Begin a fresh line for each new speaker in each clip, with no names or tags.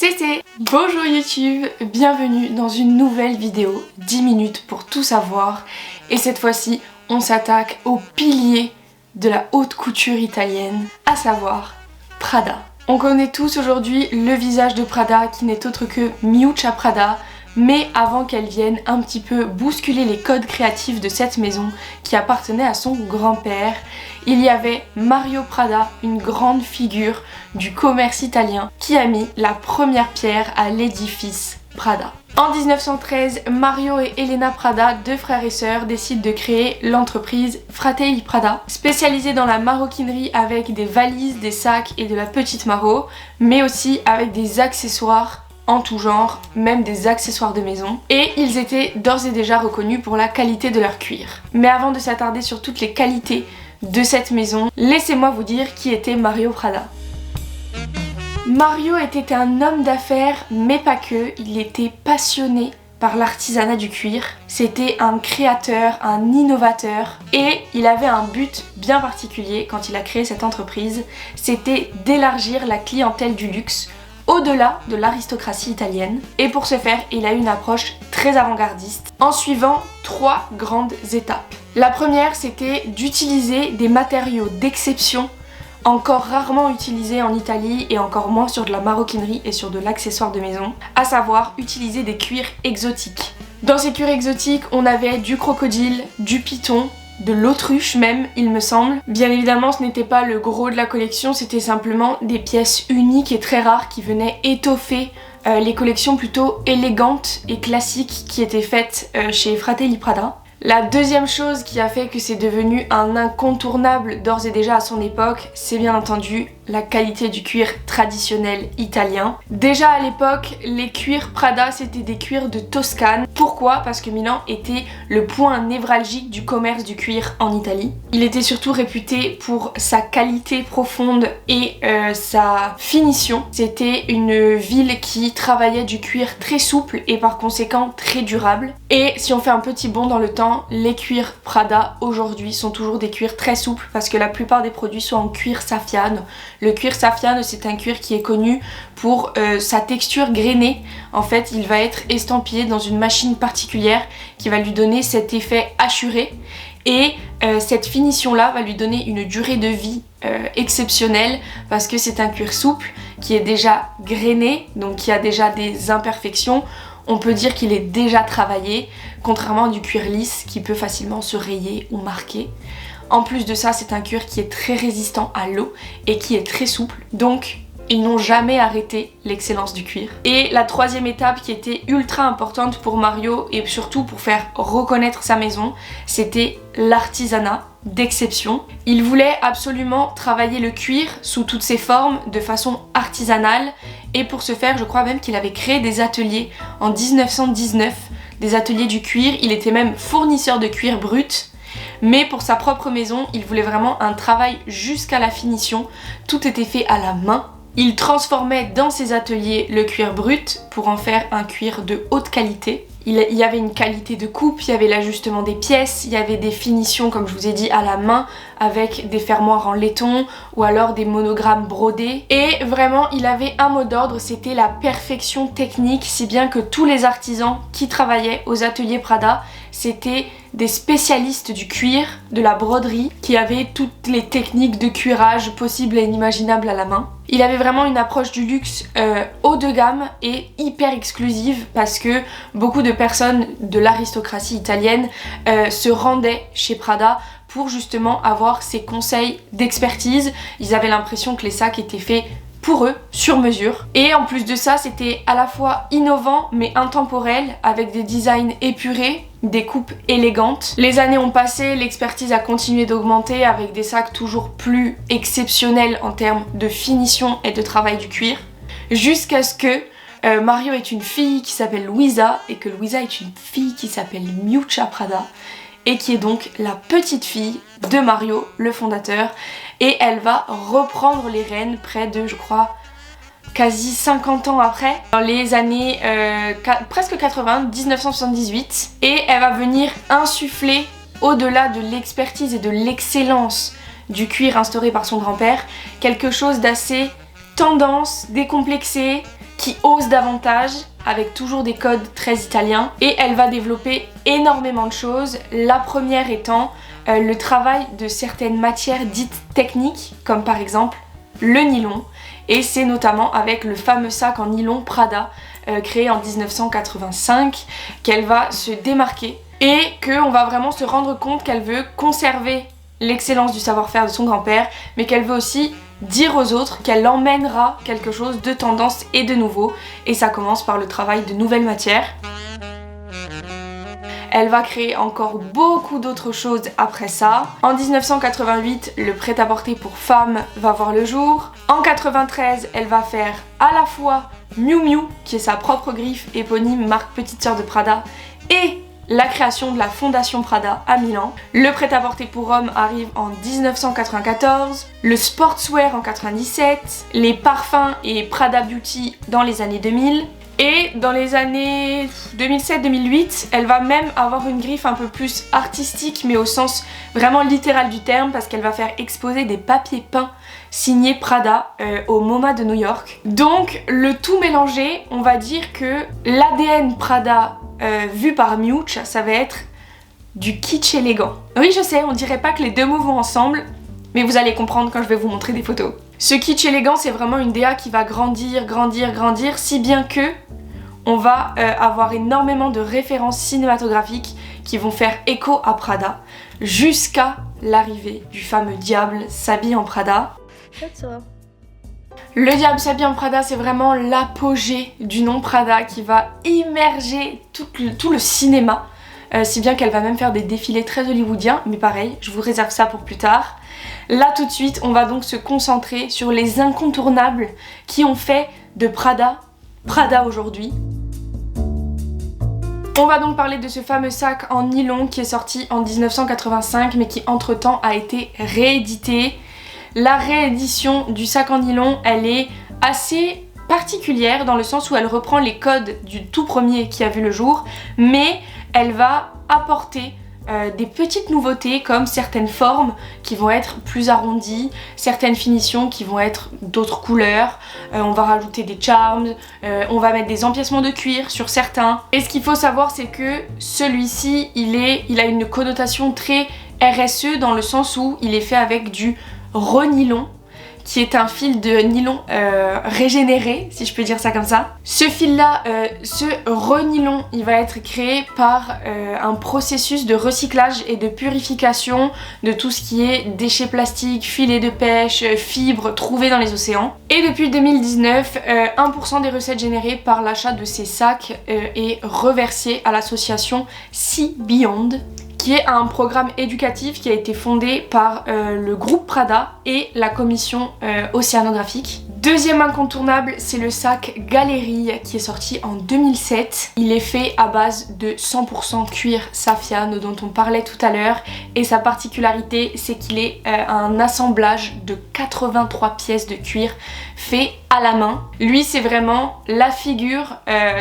C'était bonjour YouTube, bienvenue dans une nouvelle vidéo 10 minutes pour tout savoir. Et cette fois-ci, on s'attaque au pilier de la haute couture italienne, à savoir Prada. On connaît tous aujourd'hui le visage de Prada qui n'est autre que Miuccia Prada, mais avant qu'elle vienne un petit peu bousculer les codes créatifs de cette maison qui appartenait à son grand-père, il y avait Mario Prada, une grande figure du commerce italien, qui a mis la première pierre à l'édifice Prada. En 1913, Mario et Elena Prada, deux frères et sœurs, décident de créer l'entreprise Fratelli Prada, spécialisée dans la maroquinerie avec des valises, des sacs et de la petite maro, mais aussi avec des accessoires en tout genre, même des accessoires de maison, et ils étaient d'ores et déjà reconnus pour la qualité de leur cuir. Mais avant de s'attarder sur toutes les qualités de cette maison, laissez-moi vous dire qui était Mario Prada. Mario était un homme d'affaires, mais pas que, il était passionné par l'artisanat du cuir. C'était un créateur, un innovateur, et il avait un but bien particulier quand il a créé cette entreprise, c'était d'élargir la clientèle du luxe au-delà de l'aristocratie italienne. Et pour ce faire, il a eu une approche très avant-gardiste en suivant 3 grandes étapes. La première, c'était d'utiliser des matériaux d'exception encore rarement utilisés en Italie et encore moins sur de la maroquinerie et sur de l'accessoire de maison, à savoir utiliser des cuirs exotiques. Dans ces cuirs exotiques, on avait du crocodile, du python, de l'autruche même, il me semble. Bien évidemment, ce n'était pas le gros de la collection, c'était simplement des pièces uniques et très rares qui venaient étoffer les collections plutôt élégantes et classiques qui étaient faites chez Fratelli Prada. La deuxième chose qui a fait que c'est devenu un incontournable d'ores et déjà à son époque, c'est bien entendu la qualité du cuir traditionnel italien. Déjà à l'époque, les cuirs Prada c'était des cuirs de Toscane. Pourquoi? Parce que Milan était le point névralgique du commerce du cuir en Italie. Il était surtout réputé pour sa qualité profonde et sa finition. C'était une ville qui travaillait du cuir très souple et par conséquent très durable. Et si on fait un petit bond dans le temps, les cuirs Prada aujourd'hui sont toujours des cuirs très souples parce que la plupart des produits sont en cuir saffiane. Le cuir saffiane, c'est un cuir qui est connu pour sa texture grainée. En fait, il va être estampillé dans une machine particulière qui va lui donner cet effet hachuré. Et cette finition-là va lui donner une durée de vie exceptionnelle parce que c'est un cuir souple qui est déjà grainé, donc qui a déjà des imperfections. On peut dire qu'il est déjà travaillé, contrairement à du cuir lisse qui peut facilement se rayer ou marquer. En plus de ça, c'est un cuir qui est très résistant à l'eau et qui est très souple. Donc, ils n'ont jamais arrêté l'excellence du cuir. Et la troisième étape qui était ultra importante pour Mario et surtout pour faire reconnaître sa maison, c'était l'artisanat d'exception. Il voulait absolument travailler le cuir sous toutes ses formes de façon artisanale et pour ce faire, je crois même qu'il avait créé des ateliers en 1919, des ateliers du cuir. Il était même fournisseur de cuir brut. Mais pour sa propre maison, il voulait vraiment un travail jusqu'à la finition. Tout était fait à la main. Il transformait dans ses ateliers le cuir brut pour en faire un cuir de haute qualité. Il y avait une qualité de coupe, il y avait l'ajustement des pièces, il y avait des finitions comme je vous ai dit à la main avec des fermoirs en laiton ou alors des monogrammes brodés. Et vraiment il avait un mot d'ordre, c'était la perfection technique, si bien que tous les artisans qui travaillaient aux ateliers Prada c'était des spécialistes du cuir, de la broderie, qui avaient toutes les techniques de cuirage possibles et inimaginables à la main. Il avait vraiment une approche du luxe haut de gamme et hyper exclusive parce que beaucoup de personnes de l'aristocratie italienne se rendaient chez Prada pour justement avoir ses conseils d'expertise. Ils avaient l'impression que les sacs étaient faits pour eux, sur mesure. Et en plus de ça, c'était à la fois innovant mais intemporel avec des designs épurés, des coupes élégantes. Les années ont passé, l'expertise a continué d'augmenter avec des sacs toujours plus exceptionnels en termes de finition et de travail du cuir. Jusqu'à ce que Mario ait une fille qui s'appelle Luisa et que Luisa ait une fille qui s'appelle Miuccia Prada et qui est donc la petite fille de Mario, le fondateur. Et elle va reprendre les rênes près de, je crois, quasi 50 ans après, dans les années presque 80, 1978. Et elle va venir insuffler, au-delà de l'expertise et de l'excellence du cuir instauré par son grand-père, quelque chose d'assez tendance, décomplexé, qui ose davantage, avec toujours des codes très italiens, et elle va développer énormément de choses, la première étant le travail de certaines matières dites techniques, comme par exemple le nylon, et c'est notamment avec le fameux sac en nylon Prada, créé en 1985, qu'elle va se démarquer, et qu'on va vraiment se rendre compte qu'elle veut conserver l'excellence du savoir-faire de son grand-père, mais qu'elle veut aussi dire aux autres qu'elle emmènera quelque chose de tendance et de nouveau, et ça commence par le travail de nouvelles matières. Elle va créer encore beaucoup d'autres choses après ça. En 1988, le prêt-à-porter pour femmes va voir le jour. En 93, elle va faire à la fois Miu Miu, qui est sa propre griffe éponyme, marque petite sœur de Prada, et la création de la Fondation Prada à Milan. Le prêt-à-porter pour hommes arrive en 1994, le sportswear en 97, les parfums et Prada Beauty dans les années 2000. Et dans les années 2007-2008, elle va même avoir une griffe un peu plus artistique, mais au sens vraiment littéral du terme, parce qu'elle va faire exposer des papiers peints signés Prada au MoMA de New York. Donc le tout mélangé, on va dire que l'ADN Prada vu par Miuccia, ça va être du kitsch élégant. Oui, je sais, on dirait pas que les deux mots vont ensemble, mais vous allez comprendre quand je vais vous montrer des photos. Ce kitsch élégant, c'est vraiment une DA qui va grandir, si bien que on va avoir énormément de références cinématographiques qui vont faire écho à Prada, jusqu'à l'arrivée du fameux diable s'habille en Prada. Le diable s'habille en Prada, c'est vraiment l'apogée du nom Prada qui va immerger tout le cinéma, si bien qu'elle va même faire des défilés très hollywoodiens, mais pareil, je vous réserve ça pour plus tard. Là tout de suite, on va donc se concentrer sur les incontournables qui ont fait de Prada aujourd'hui. On va donc parler de ce fameux sac en nylon qui est sorti en 1985 mais qui entre-temps a été réédité. La réédition du sac en nylon, elle est assez particulière dans le sens où elle reprend les codes du tout premier qui a vu le jour, mais elle va apporter des petites nouveautés comme certaines formes qui vont être plus arrondies, certaines finitions qui vont être d'autres couleurs, on va rajouter des charms, on va mettre des empiècements de cuir sur certains. Et ce qu'il faut savoir, c'est que celui-ci, il a une connotation très RSE dans le sens où il est fait avec du renylon, qui est un fil de nylon régénéré, si je peux dire ça comme ça. Ce fil-là, ce renylon, il va être créé par un processus de recyclage et de purification de tout ce qui est déchets plastiques, filets de pêche, fibres trouvées dans les océans. Et depuis 2019, 1% des recettes générées par l'achat de ces sacs est reversé à l'association Sea Beyond, qui est un programme éducatif qui a été fondé par le groupe Prada et la commission océanographique. Deuxième incontournable, c'est le sac Galerie qui est sorti en 2007. Il est fait à base de 100% cuir Saffiano dont on parlait tout à l'heure, et sa particularité, c'est qu'il est un assemblage de 83 pièces de cuir fait à la main. Lui, c'est vraiment la figure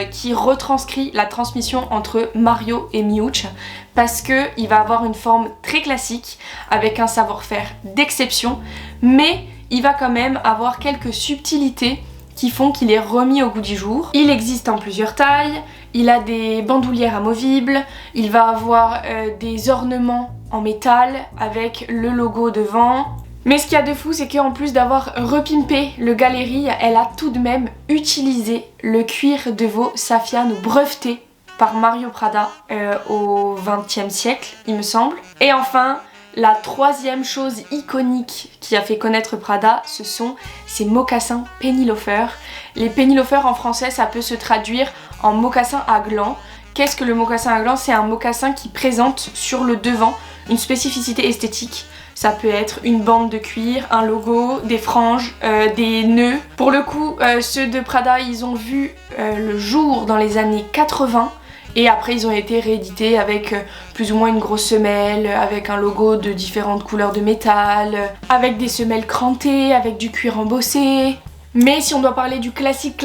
qui retranscrit la transmission entre Mario et Miuccia, parce qu'il va avoir une forme très classique avec un savoir-faire d'exception, mais il va quand même avoir quelques subtilités qui font qu'il est remis au goût du jour. Il existe en plusieurs tailles, il a des bandoulières amovibles, il va avoir des ornements en métal avec le logo devant. Mais ce qu'il y a de fou, c'est qu'en plus d'avoir repimpé le Galerie, elle a tout de même utilisé le cuir de veau Saffiano breveté par Mario Prada au XXe siècle, il me semble. Et enfin, la troisième chose iconique qui a fait connaître Prada, ce sont ces mocassins penny loafers. Les penny loafers en français, ça peut se traduire en mocassin à gland. Qu'est-ce que le mocassin à gland? C'est un mocassin qui présente sur le devant une spécificité esthétique. Ça peut être une bande de cuir, un logo, des franges, des nœuds. Pour le coup, ceux de Prada, ils ont vu le jour dans les années 80. Et après ils ont été réédités avec plus ou moins une grosse semelle, avec un logo de différentes couleurs de métal, avec des semelles crantées, avec du cuir embossé. Mais si on doit parler du classique,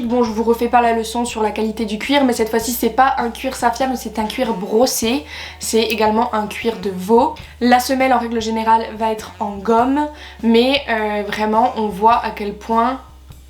bon, je vous refais pas la leçon sur la qualité du cuir, mais cette fois-ci c'est pas un cuir Saffiano, c'est un cuir brossé, c'est également un cuir de veau. La semelle en règle générale va être en gomme, mais vraiment on voit à quel point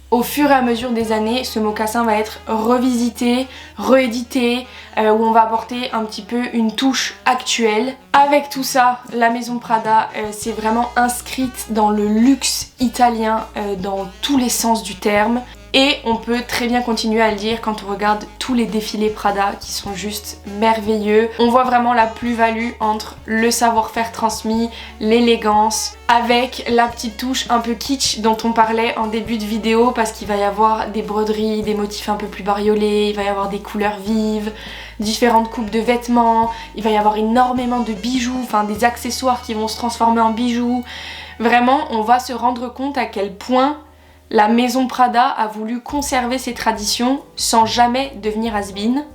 Au fur et à mesure des années, ce mocassin va être revisité, réédité, où on va apporter un petit peu une touche actuelle. Avec tout ça, la maison Prada s'est vraiment inscrite dans le luxe italien dans tous les sens du terme. Et on peut très bien continuer à le dire quand on regarde tous les défilés Prada qui sont juste merveilleux. On voit vraiment la plus-value entre le savoir-faire transmis, l'élégance, avec la petite touche un peu kitsch dont on parlait en début de vidéo, parce qu'il va y avoir des broderies, des motifs un peu plus bariolés, il va y avoir des couleurs vives, différentes coupes de vêtements, il va y avoir énormément de bijoux, enfin des accessoires qui vont se transformer en bijoux. Vraiment, on va se rendre compte à quel point la maison Prada a voulu conserver ses traditions sans jamais devenir has-been.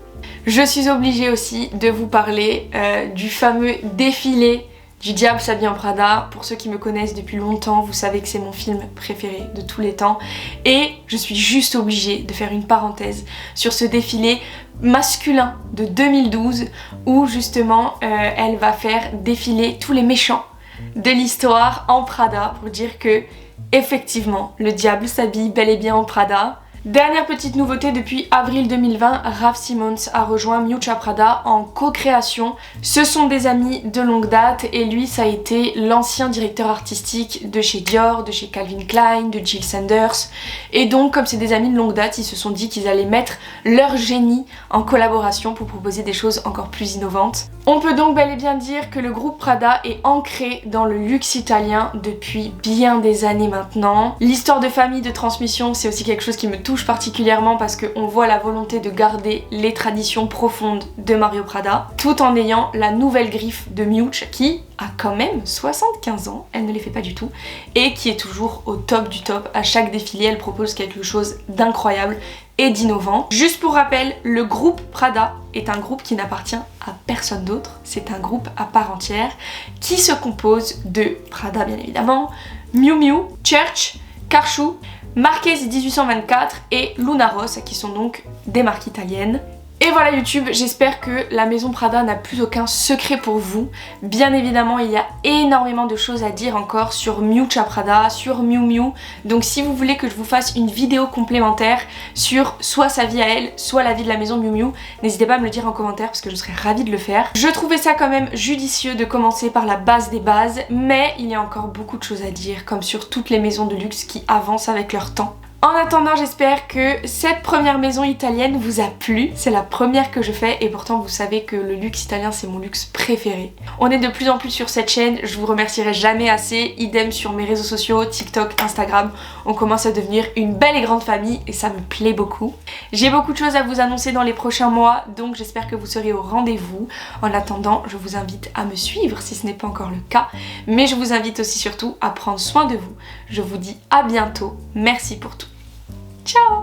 Je suis obligée aussi de vous parler du fameux défilé du Diable s'habille en Prada. Pour ceux qui me connaissent depuis longtemps, vous savez que c'est mon film préféré de tous les temps. Et je suis juste obligée de faire une parenthèse sur ce défilé masculin de 2012 où justement elle va faire défiler tous les méchants de l'histoire en Prada pour dire que effectivement, le diable s'habille bel et bien en Prada. Dernière petite nouveauté, depuis avril 2020, Raf Simons a rejoint Miuccia Prada en co-création. Ce sont des amis de longue date et lui ça a été l'ancien directeur artistique de chez Dior, de chez Calvin Klein, de Jil Sanders. Et donc comme c'est des amis de longue date, ils se sont dit qu'ils allaient mettre leur génie en collaboration pour proposer des choses encore plus innovantes. On peut donc bel et bien dire que le groupe Prada est ancré dans le luxe italien depuis bien des années maintenant. L'histoire de famille, de transmission, c'est aussi quelque chose qui me touche particulièrement parce qu'on voit la volonté de garder les traditions profondes de Mario Prada tout en ayant la nouvelle griffe de Miuccia qui a quand même 75 ans, elle ne les fait pas du tout, et qui est toujours au top du top. À chaque défilé, elle propose quelque chose d'incroyable et d'innovant. Juste pour rappel, le groupe Prada est un groupe qui n'appartient à personne d'autre, c'est un groupe à part entière qui se compose de Prada bien évidemment, Miu Miu, Church, Karchou, Marchesi 1824 et Luna Rossa qui sont donc des marques italiennes. Et voilà YouTube, j'espère que la maison Prada n'a plus aucun secret pour vous. Bien évidemment, il y a énormément de choses à dire encore sur Miuccia Prada, sur Miu Miu. Donc si vous voulez que je vous fasse une vidéo complémentaire sur soit sa vie à elle, soit la vie de la maison Miu Miu, n'hésitez pas à me le dire en commentaire parce que je serais ravie de le faire. Je trouvais ça quand même judicieux de commencer par la base des bases, mais il y a encore beaucoup de choses à dire, comme sur toutes les maisons de luxe qui avancent avec leur temps. En attendant, j'espère que cette première maison italienne vous a plu. C'est la première que je fais et pourtant vous savez que le luxe italien c'est mon luxe préféré. On est de plus en plus sur cette chaîne, je vous remercierai jamais assez. Idem sur mes réseaux sociaux, TikTok, Instagram. On commence à devenir une belle et grande famille et ça me plaît beaucoup. J'ai beaucoup de choses à vous annoncer dans les prochains mois, donc j'espère que vous serez au rendez-vous. En attendant, je vous invite à me suivre si ce n'est pas encore le cas. Mais je vous invite aussi surtout à prendre soin de vous. Je vous dis à bientôt. Merci pour tout. Ciao!